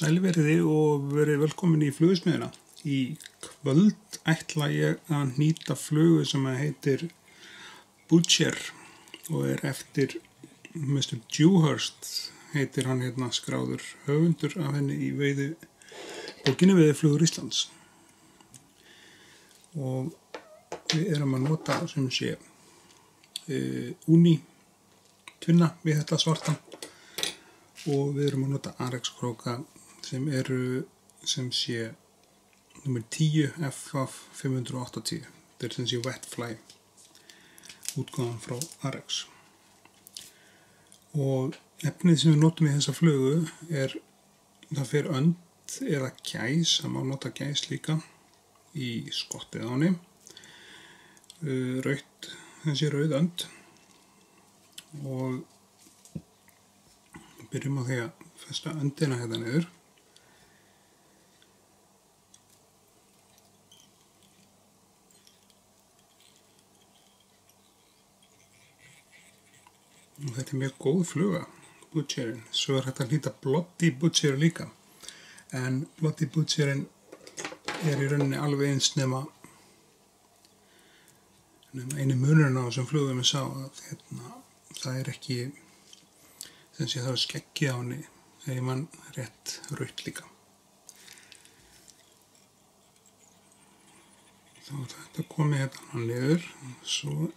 Sælveriði og verið velkomin í flugsmiðuna. Í kvöld ætla ég að nýta flugu sem heitir Butcher og eftir Mr. Dewhurst, heitir hann hérna skráður höfundur af henni í bókinni Veiðiflugur Íslands. Og við erum að nota sem sé Uni tvinna við þetta svarta og við erum að nota Arex króka sem eru sem sé nummer 10 FF 580. Þetta er sem sé Wetfly útgáfan frá Arex. Og efnið sem við notum í þessa flugu það fer önd eða gæs, það má nota gæs líka í skottið á henni. Rautt, þessi rauð önd. Og byrjum á því að festa öndina hérna niður. Og þetta er mjög góð fluga, Butcherin. Svo hægt að nýta Bloody Butcher líka. En Bloody Butcherin í rauninni alveg eins nema einu munurinn á þessum flugum ég sá að það ekki sem sé það er skeggið á henni þegar mann rétt rautt líka. Þá þetta komið hérna niður. Svo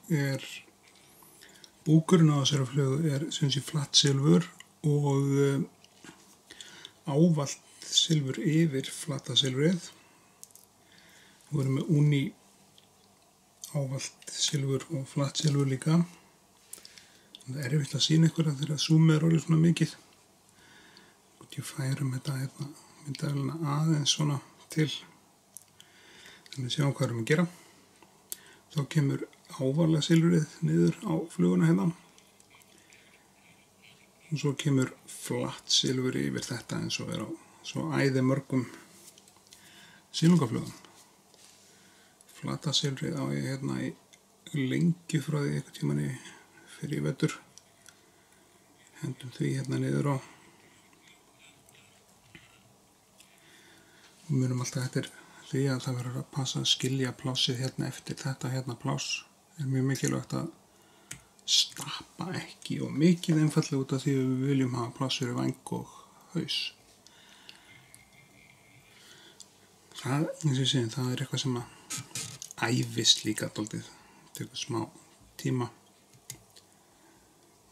búkurinn á þessari flugu sem sé flatt silfur og ávallt silfur yfir flatta silfrið. Við erum með Uni ávallt silfur og flatt silfur líka. Það er erfitt að sýna ykkur að þegar zoom orðið svona mikið. Ég færum þetta myndavélina aðeins svona til. Þannig að sjáum hvað erum að gera. Þá kemur ávarlega silfrið niður á fluguna hérna. Og svo kemur flatt silfur yfir þetta eins og á svo æði mörgum silungaflugum. Flatta silfrið á ég hérna í lengi frá því einhvern tímann fyrir vetur. Hendum því hérna niður á. Og munum alltaf eftir því að það verður að passa að skilja plássið hérna eftir þetta hérna pláss. Það er mjög mikilvægt að stappa ekki og mikið einfallega út af því við viljum hafa pláss fyrir væng og haus. Það, eins og ég segi, það er eitthvað sem að æfist líka dálítið. Tekur smá tíma.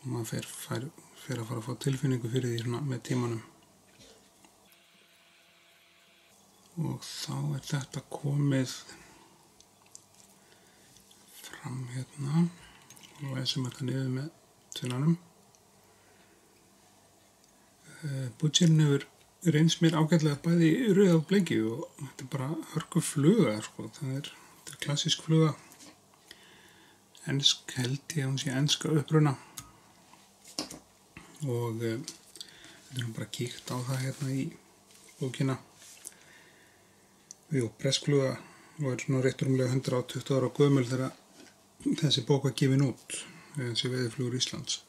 Og maður fer að fara að fá tilfinningu fyrir því svona með tímanum. Og þá þetta komið fram hérna og læsum þetta niður með tvinnanum. Butcherin hefur reynst mér ágætlega bæði í rauð og bleiki og þetta er bara hörku fluga sko. Það er klassísk fluga. Ensk held ég að hún sé enska uppruna. Og við erum bara kíkt á það hérna í bókina. Við og breskfluga og svona rétt rúmlega 120 ára gömul þegar þessi bók var gefin út, þessi Veiðiflugur Íslands.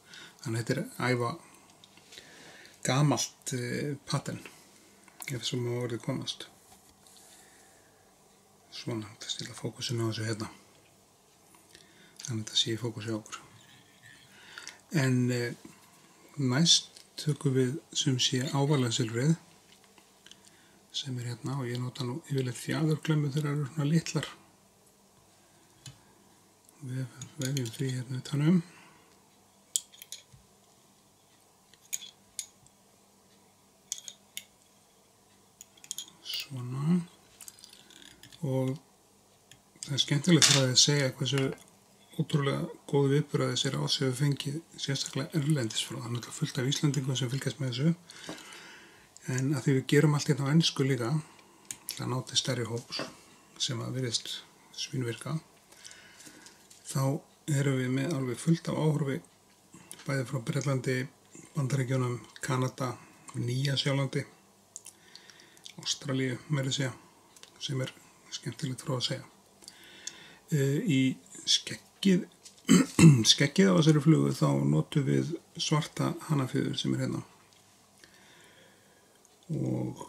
Þannig að þetta æfa gamalt pattern, ef sem á orðið komast. Svona, þetta stilla fókusinu á þessu hérna. Þannig að þetta sé í fókusi á okkur. En næst tökum við sem sé ávarlega silfrið sem hérna og ég nota nú yfirleitt fjaðurklemmu þegar það eru svona litlar. Við vefjum því hérna utanum. Svona. Og það er skemmtilegt fyrir að segja hversu ótrúlega góð viðburð þessir ásöfu fengið sérstaklega erlendis frá. Það er náttúrulega fullt af Íslandingum sem fylgjast með þessu. En að því við gerum allt hérna á ensku líka til að ná til stærri hóps sem að virðist svínvirka, þá erum við með alveg fullt af áhorfi bæði frá Bretlandi, Bandaríkjunum, Kanada, Nýja-Sjálandi, Ástralíu meira að segja, sem er skemmtilegt frá að segja. Í skeggið á þessari flugu þá notum við svarta hanafjöður sem er hérna. og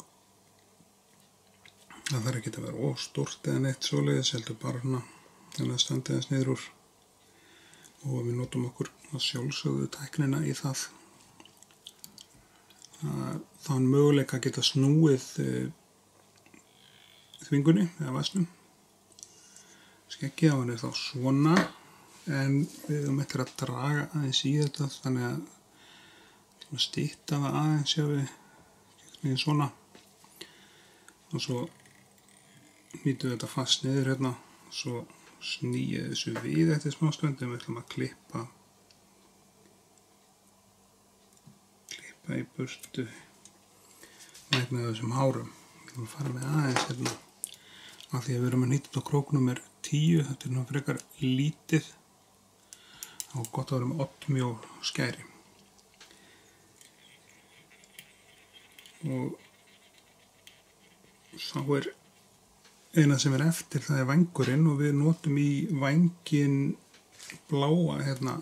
það þarf ekki að vera stórt eða neitt svoleiðis, heldur bara þannig að standa þess niður úr og við notum okkur að sjálfsögðu tæknina í það. Þann möguleika að geta snúið þvingunni eða væsnum. Skeggið á henni þá svona, en við höfum eftir að draga aðeins í þetta þannig að stytta það aðeins hjá við svona og svo hnýtum við þetta fast niður hérna, svo snýið þessu við eftir smástund en við ætlum að klippa í burtu með þessum hárum. Við ætlum að fara með aðeins hérna af því að við erum að hnýta þetta á krók númer 10, þetta er frekar lítið og gott að vera með oddmjó skæri. Og þá er eina sem er eftir, það er vængurinn og við notum í vænginn bláa hérna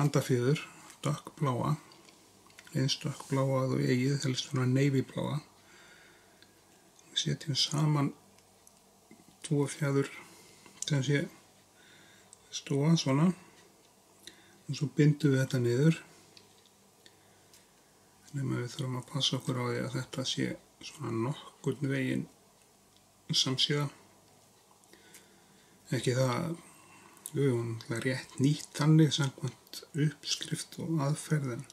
andafjöður, dökkbláa, eins dökkbláa að þú eigið, helst svona navy-bláa. Við setjum saman 2 fjaður sem sé stóa svona og svo bindum við þetta niður. Nema við þurfum að passa okkur á því að þetta sé svona nokkurn veginn samsíða. Ekki það, við höfum rétt nýtt þannig samkvæmt uppskrift og aðferð, en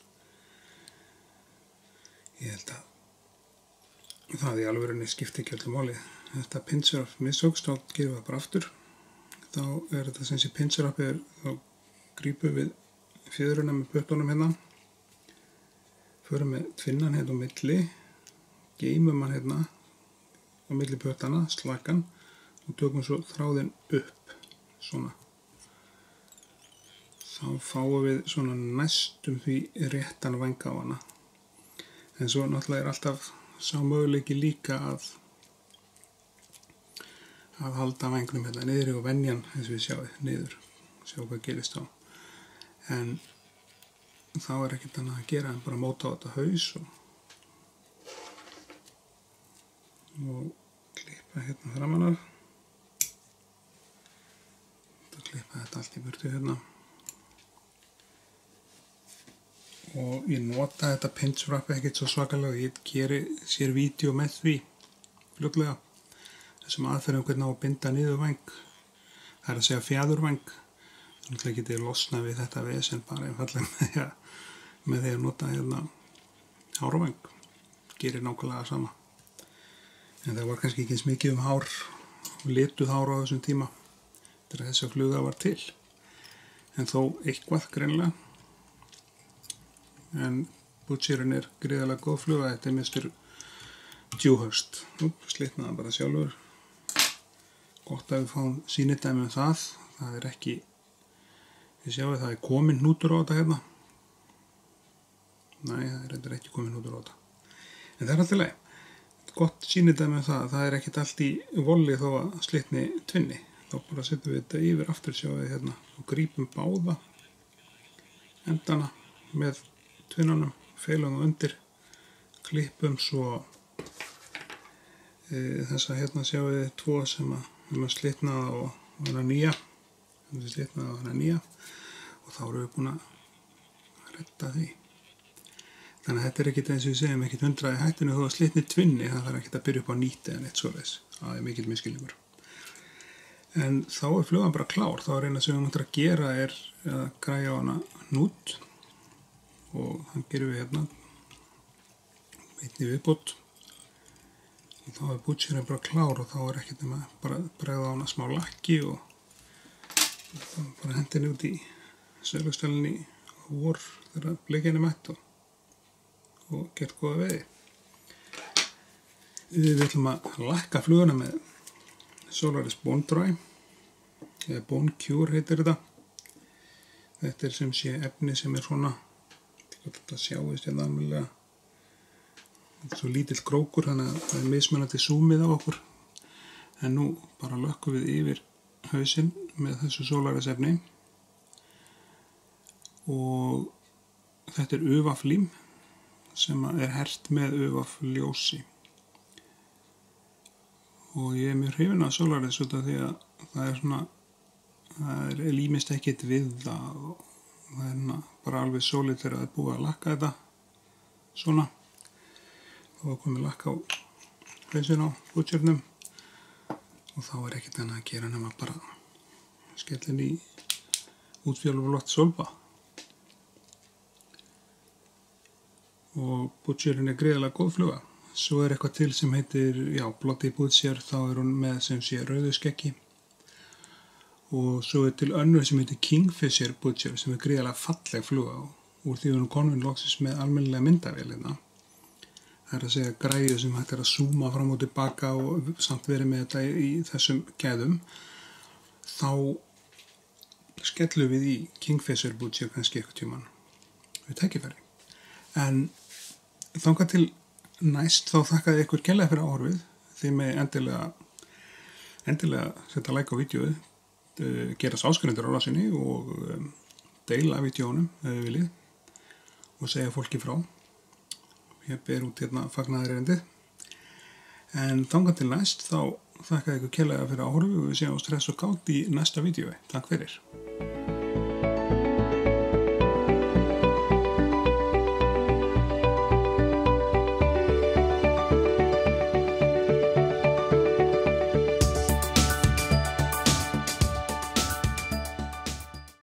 ég held að það í alvörunni skipti ekki öllu máli. Þetta pincer-up mistókst, þá gerum við það bara aftur. Þá er þetta sem sé pincer-up þá grípum við fjöðruna með puttunum hérna, förum með tvinnan hérna á milli, geymum hann hérna á milli puttana, slakan og tökum svo þráðinn upp svona. Þá fáum við svona næstum því réttan væng á hana. En svo náttúrulega er alltaf sá möguleiki líka að halda vængnum hérna niður og venjan eins og við sjáum niður, sjá hvað gerist á. En þá er ekkert annað að gera en bara móta á þetta haus og klippa hérna framan af. Klippa þetta allt í burtu hérna. Og ég nota þetta pinch-wrap ekkert svo svakalega, ég geri sér vídeo með því fljótlega. Þessum aðferðum hvernig á að binda niður væng. Það er að segja fjæðurvæng. Þannig getið þið losna við þetta vesen bara einfallega með því að nota hérna hárvæng. Gerir nákvæmlega sama. En það var kannski ekki eins mikið hár og lituð hár á þessum tíma þegar þessi fluga var til. En þó eitthvað greinilega. En Butcherinn er gríðarlega góð fluga, þetta er Mr. Dewhurst. Slitnaði hann bara sjálfur. Gott að við fáum sýnidæmi það. Það er ekki, við sjáum það er komin hnútur á þetta hérna. Nei, það er ekki komin hnútur á þetta. En það er alltaf leið. Gott sýnidæmi það er ekkert allt í volli þó að slitni tvinni. Þá bara setjum við þetta yfir aftur, sjáum við hérna og grípum báða endana með tvinnunum, feilum og undir, klippum svo þessa hérna sjáum við 2 sem að slitnaða og hana nýja, og þá erum við búin að redda því. Þannig að þetta er ekkert eins og við segjum ekkert 100 í hættinu þó að slitni tvinni, það þarf ekkert að byrja upp á nýtt eða neitt svoleiðis, það er mikill misskilningur. En þá er flugan bara klár, þá er eina sem við máttum að gera er að græja á hana hnút og þann gerum við hérna einni viðbót og þá er Butcherinn bara klár og þá er ekkert nema bara bregða á hana smá lakki og bara hendinni út í sögustælinni vor þegar bleikinn er mætt og gert góða veiði. Við ætlum að lakka fluguna með Solaris Bone Dry eða Bone Cure heitir þetta. Þetta er sem sé efni sem er svona, þetta sjáist hérna alveg, þetta er svo lítill krókur þannig að það er mismunandi súmið á okkur. En nú bara lökkum við yfir hausinn með þessu Solaris efni og þetta er uvaflím sem er hert með UV ljósi. Og ég er mjög hrifinn af Solaris út af því að það límist ekkert við það og það er bara alveg sólið þegar það er búið að lakka þetta svona. Þá komið lakka á hausinn á bútjörnum og þá er ekkert annað að gera nema bara skellin í útfjóluflott sólbað. Og bútjörn er gríðarlega góð fluga. Svo er eitthvað til sem heitir, Bloody Butcher, þá er hún með sem sé rauðu skeggi. Og svo er til önnur sem heitir Kingfisher Butcher sem er gríðarlega falleg fluga og úr því hún komin loksins með almennilega myndavél hérna. Það er að segja græðu sem hægt er að zooma fram og tilbaka og samt verið með þetta í þessum gæðum. Þá skellum við í Kingfisher Butcher kannski eitthvað tímann við tækifæri. En þangað til næst þá þakkaði ykkur kærlega fyrir áhorfið. Þið með endilega setja like á vídeóið, gerast áskrifundur á rásinni og deila vídeónum ef þið viljið og segja fólki frá. Ég ber út hérna fagnaðarerindið. En þangað til næst þá þakkaði ykkur kærlega fyrir áhorfið og við séum stress og gátt í næsta vídeói. Takk fyrir.